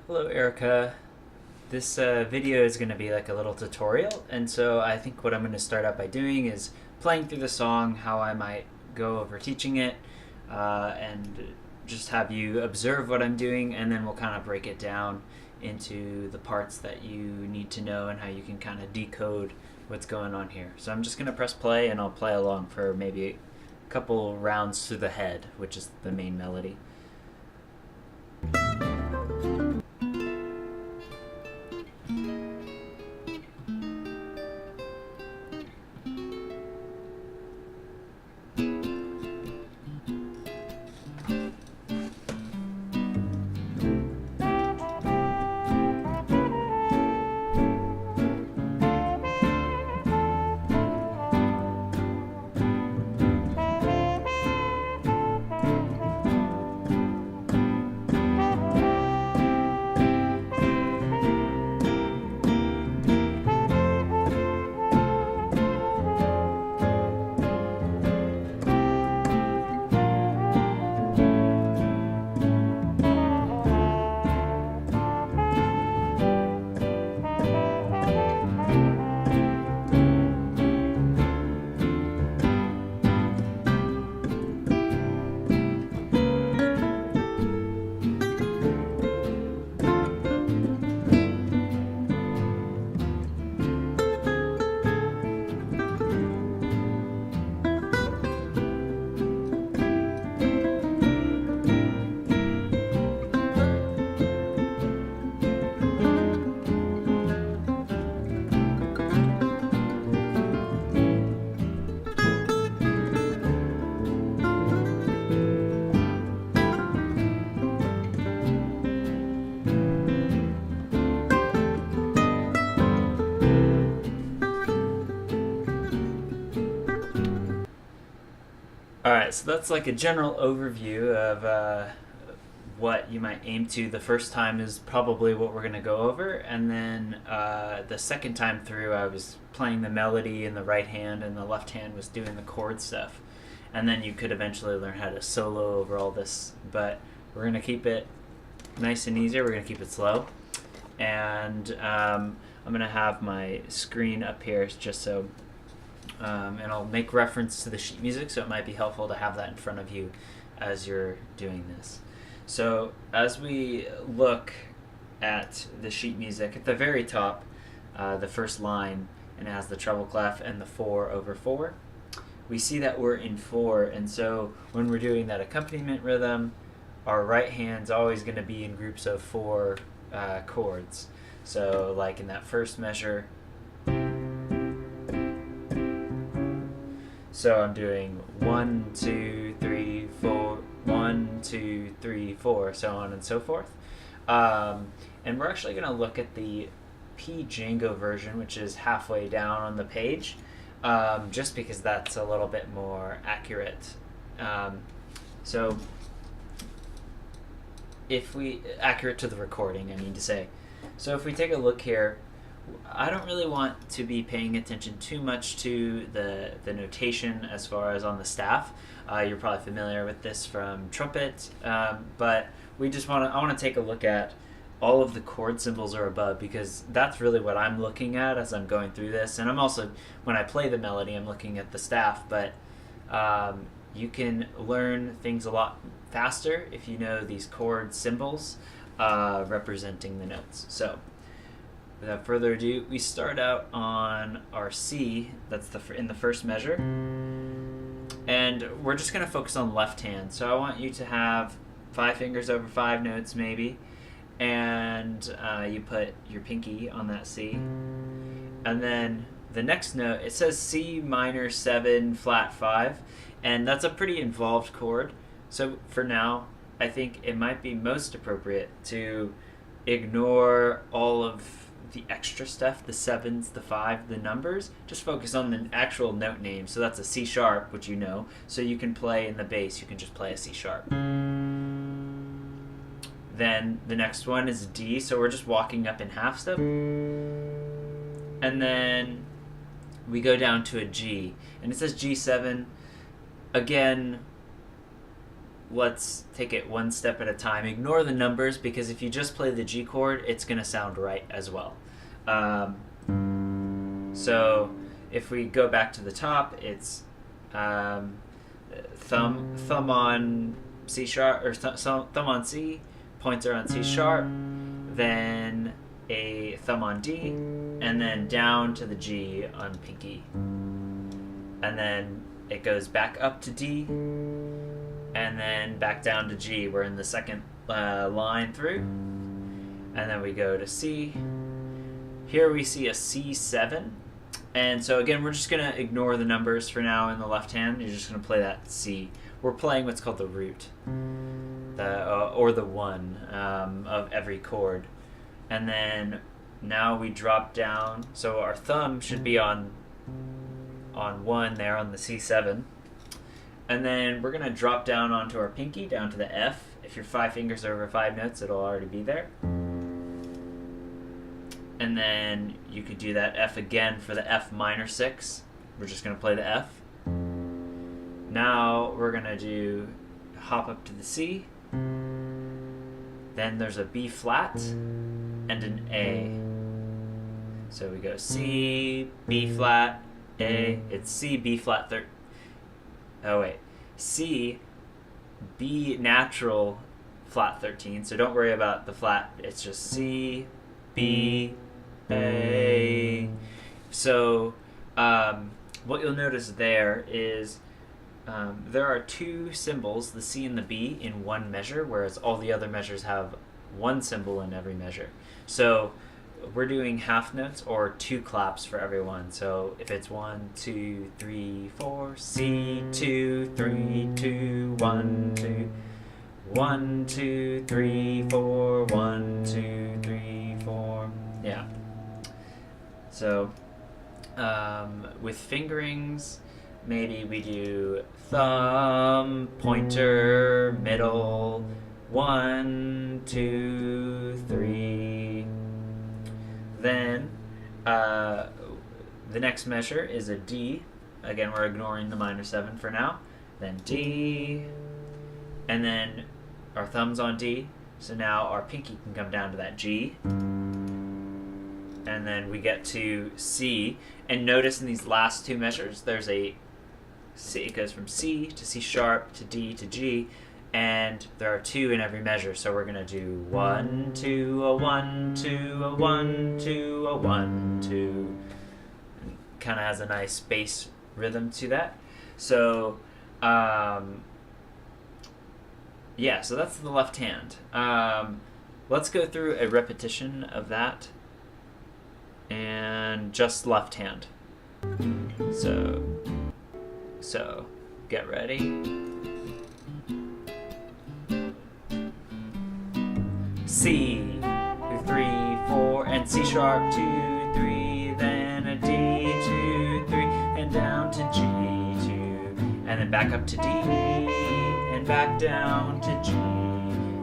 Hello, Erika. This video is going to be like a little tutorial, and so I think what I'm going to start out by doing is playing through the song, how I might go over teaching it, and just have you observe what I'm doing, and then we'll kind of break it down into the parts that you need to know and how you can kind of decode what's going on here. So I'm just going to press play, and I'll play along for maybe a couple rounds through the head, which is the main melody. Alright, so that's like a general overview of what you might aim to. The first time is probably what we're going to go over, and then the second time through I was playing the melody in the right hand and the left hand was doing the chord stuff. And then you could eventually learn how to solo over all this, but we're going to keep it nice and easy. We're going to keep it slow. And I'm going to have my screen up here just so and I'll make reference to the sheet music, so it might be helpful to have that in front of you as you're doing this. So as we look at the sheet music, at the very top, the first line, and it has the treble clef and the 4/4, we see that we're in 4, and so when we're doing that accompaniment rhythm, our right hand's always going to be in groups of 4 chords. So like in that first measure, so I'm doing 1, 2, 3, 4, 1, 2, 3, 4, so on and so forth. And we're actually going to look at the P Django version, which is halfway down on the page, just because that's a little bit more accurate. So if we, accurate to the recording, I mean to say. So if we take a look here, I don't really want to be paying attention too much to the notation as far as on the staff. You're probably familiar with this from trumpet, but I want to take a look at all of the chord symbols are above, because that's really what I'm looking at as I'm going through this. And I'm also, when I play the melody, I'm looking at the staff, but you can learn things a lot faster if you know these chord symbols representing the notes. So without further ado, we start out on our C, that's in the first measure, and we're just going to focus on left hand. So I want you to have 5 fingers over 5 notes maybe, and you put your pinky on that C, and then the next note, it says C minor 7 flat 5, and that's a pretty involved chord. So for now, I think it might be most appropriate to ignore all of the extra stuff, the 7s, the 5, the numbers. Just focus on the actual note name. So that's a C sharp, which you know. So you can play in the bass, you can just play a C sharp. Then the next one is D, so we're just walking up in half step. And then we go down to a G, and it says G7. Again, let's take it one step at a time. Ignore the numbers, because if you just play the G chord, it's going to sound right as well. So if we go back to the top, it's thumb on C sharp, or thumb on C, pointer on C sharp, then a thumb on D, and then down to the G on pinky. And then it goes back up to D, and then back down to G. We're in the second line through. And then we go to C. Here we see a C7. And so again, we're just going to ignore the numbers for now in the left hand. You're just going to play that C. We're playing what's called the root, or the one of every chord. And then now we drop down. So our thumb should be on 1 there on the C7. And then we're going to drop down onto our pinky, down to the F. If your 5 fingers are over 5 notes, it'll already be there. And then you could do that F again for the F minor 6. We're just going to play the F. Now we're going to do hop up to the C. Then there's a B flat and an A. So we go C, B flat, A. It's C, B flat, C, B natural, flat 13. So don't worry about the flat. It's just C, B, A. So what you'll notice there is there are 2 symbols, the C and the B, in one measure, whereas all the other measures have 1 symbol in every measure. So we're doing half notes or 2 claps for every one. So if it's 1, 2, 3, 4, C, 2, 3, 2, 1, 2, 1, 2, 3, 4, 1, 2, 3, 4. Yeah. So with fingerings, maybe we do thumb, pointer, middle, 1, 2, 3. Then the next measure is a D. Again, we're ignoring the minor 7 for now. Then D, and then our thumb's on D. So now our pinky can come down to that G. And then we get to C. And notice in these last 2 measures, there's a C. It goes from C to C sharp to D to G. And there are 2 in every measure. So we're going to do 1, 2, a 1, 2, a 1, 2, a 1, 2. Kind of has a nice bass rhythm to that. So, yeah, so that's the left hand. Let's go through a repetition of that. And just left hand. So get ready. C, 3, 4, and C sharp, 2, 3, then a D, 2, 3, and down to G, 2, and then back up to D, and back down to G.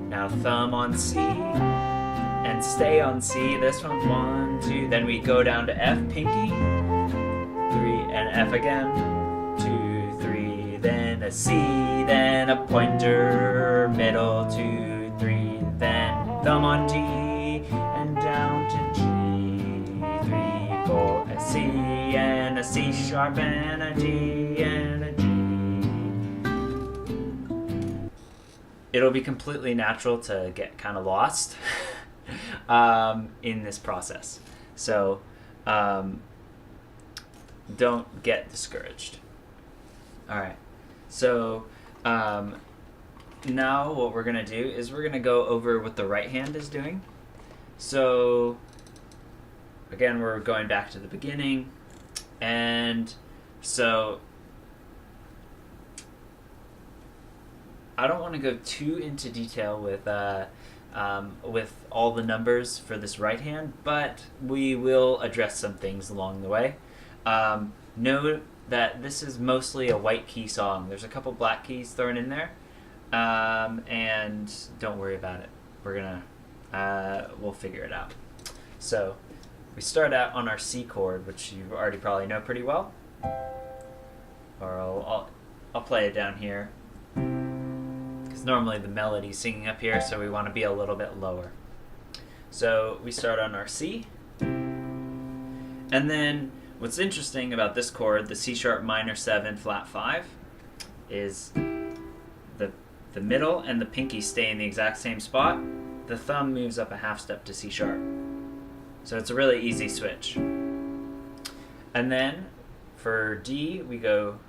Now thumb on C, and stay on C. This one's 1, 2, then we go down to F, pinky, 3, and F again, 2, 3, then a C, then a pointer, middle, 2, 3, then thumb on D, and down to G, 3, 4, a C, and a C sharp, and a D, and a G. It'll be completely natural to get kind of lost in this process. So don't get discouraged. All right. So now what we're going to do is we're going to go over what the right hand is doing. So again, we're going back to the beginning. And so I don't want to go too into detail with all the numbers for this right hand, but we will address some things along the way. Note that this is mostly a white key song. There's a couple black keys thrown in there, and don't worry about it. We'll figure it out. So we start out on our C chord, which you already probably know pretty well. Or I'll play it down here, because it's normally the melody singing up here, so we want to be a little bit lower. So we start on our C, and then what's interesting about this chord, the C sharp minor 7 flat 5, is the middle and the pinky stay in the exact same spot. The thumb moves up a half step to C sharp. So it's a really easy switch. And then for D, we go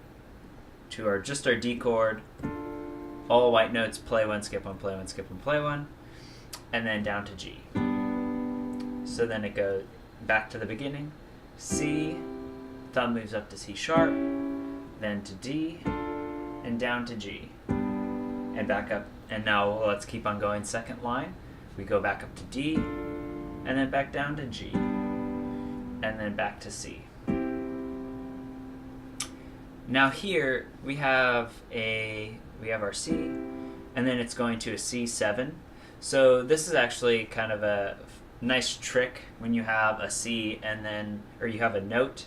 to our D chord, all white notes, play one, skip one, play one, skip one, play one, and then down to G. So then it goes back to the beginning, C, thumb moves up to C sharp, then to D, and down to G, and back up. And now let's keep on going. Second line, we go back up to D, and then back down to G, and then back to C. Now here we have our C, and then it's going to a C7. So this is actually kind of a nice trick when you have a C and then, or you have a note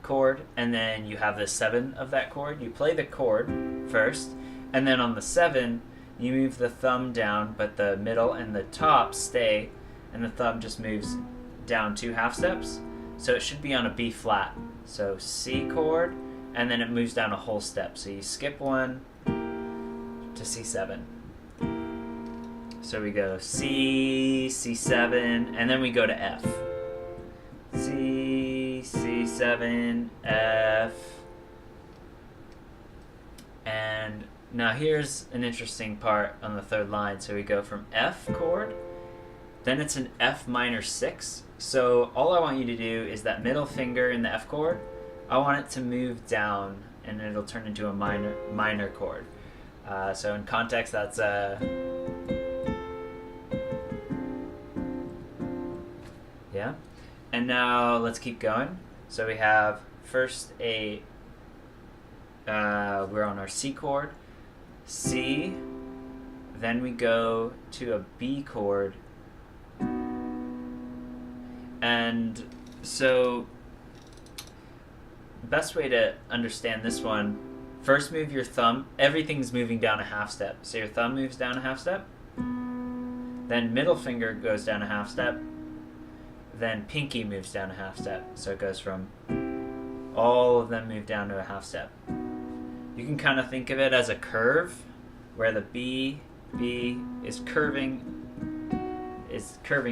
chord and then you have the 7 of that chord. You play the chord first, and then on the 7 you move the thumb down, but the middle and the top stay, and the thumb just moves down 2 half steps. So it should be on a B flat. So C chord, and then it moves down a whole step. So you skip one to C7. So we go C, C7, and then we go to F. C, C7, F. And now here's an interesting part on the third line. So we go from F chord, then it's an F minor 6. So all I want you to do is that middle finger in the F chord, I want it to move down, and it'll turn into a minor chord. So in context, that's yeah. And now let's keep going. So we have first we're on our C chord, C, then we go to a B chord, and so the best way to understand this one, first move your thumb, everything's moving down a half step. So your thumb moves down a half step, then middle finger goes down a half step, then pinky moves down a half step. So it goes from all of them move down to a half step. You can kind of think of it as a curve where the B is curving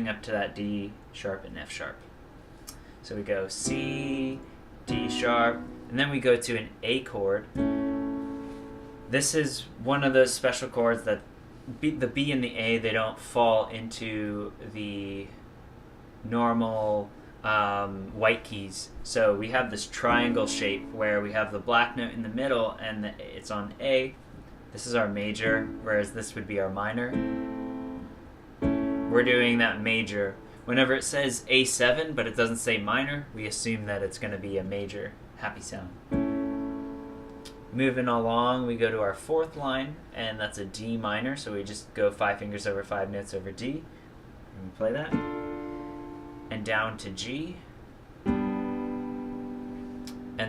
up to that D sharp and F sharp. So we go C, D sharp, and then we go to an A chord. This is one of those special chords that the B and the A, they don't fall into the normal white keys. So we have this triangle shape where we have the black note in the middle and it's on A. This is our major, whereas this would be our minor. We're doing that major. Whenever it says A7 but it doesn't say minor, we assume that it's going to be a major happy sound. Moving along, we go to our fourth line, and that's a D minor, so we just go 5 fingers over 5 notes over D, and we play that, and down to G, and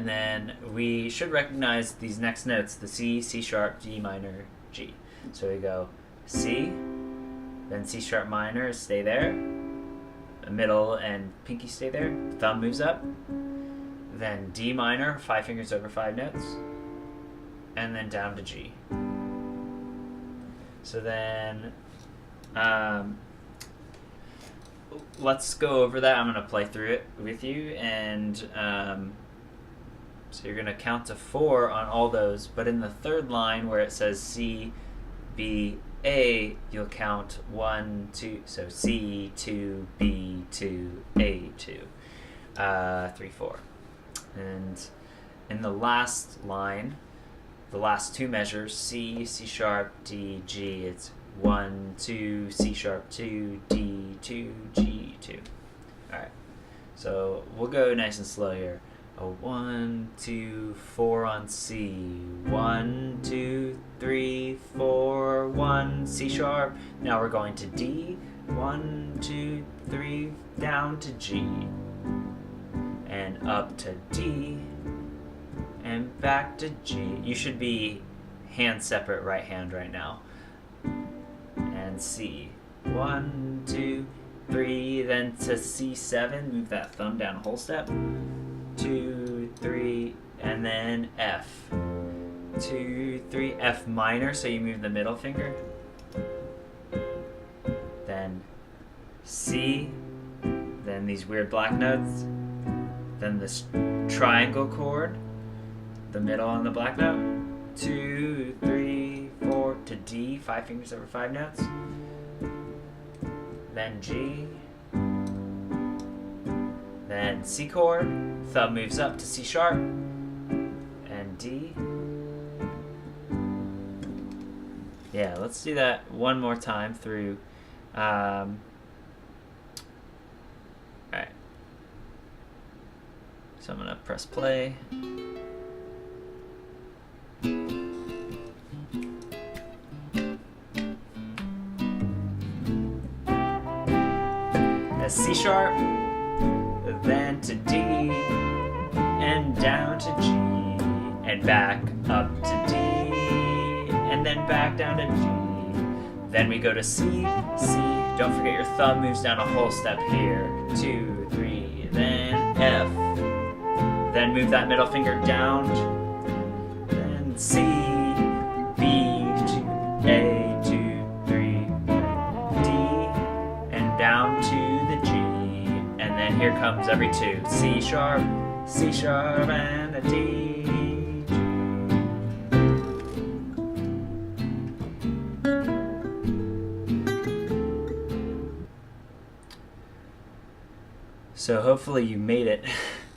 then we should recognize these next notes, the C, C sharp, D minor, G. So we go C, then C sharp minor, stay there, the middle and pinky stay there, thumb moves up, then D minor, 5 fingers over 5 notes, and then down to G. So then let's go over that. I'm going to play through it with you, and so you're going to count to 4 on all those, but in the third line where it says C, B, A, you'll count 1, 2, so C, 2, B, 2, A, 2, 3, 4. And in the last line, the last 2 measures, C, C sharp, D, G, it's 1, 2, C sharp, 2, D, 2, G, 2. Alright, so we'll go nice and slow here. 1, 2, 4 on C, 1, 2, 3, 4, 1, C sharp. Now we're going to D, 1, 2, 3, down to G, and up to D, and back to G. You should be hand separate right hand right now. then C. 1, 2, 3, then to C7, move that thumb down a whole step. 2, 3, and then F. 2, 3, F minor, so you move the middle finger. Then C, then these weird black notes, then this triangle chord, the middle on the black note. 2, 3, 4 to D, 5 fingers over 5 notes. Then G, then C chord, thumb moves up to C sharp, and D. Yeah, let's do that one more time through. Alright. So I'm going to press play. C sharp, then to D, and down to G, and back up to D, and then back down to G. Then we go to C, C, don't forget your thumb moves down a whole step here. 2, 3, then F, then move that middle finger down, then C, B, 2, A, 2, 3, D, and down to and then here comes every 2. C sharp, and a D. So hopefully you made it.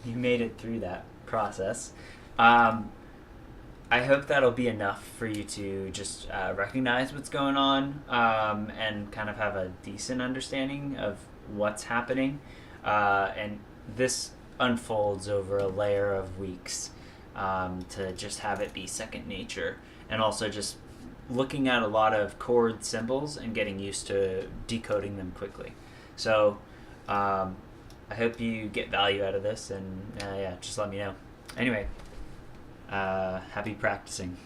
You made it through that process. I hope that'll be enough for you to just recognize what's going on and kind of have a decent understanding of what's happening. And this unfolds over a layer of weeks to just have it be second nature, and also just looking at a lot of chord symbols and getting used to decoding them quickly. So I hope you get value out of this, and yeah, just let me know. Anyway, happy practicing.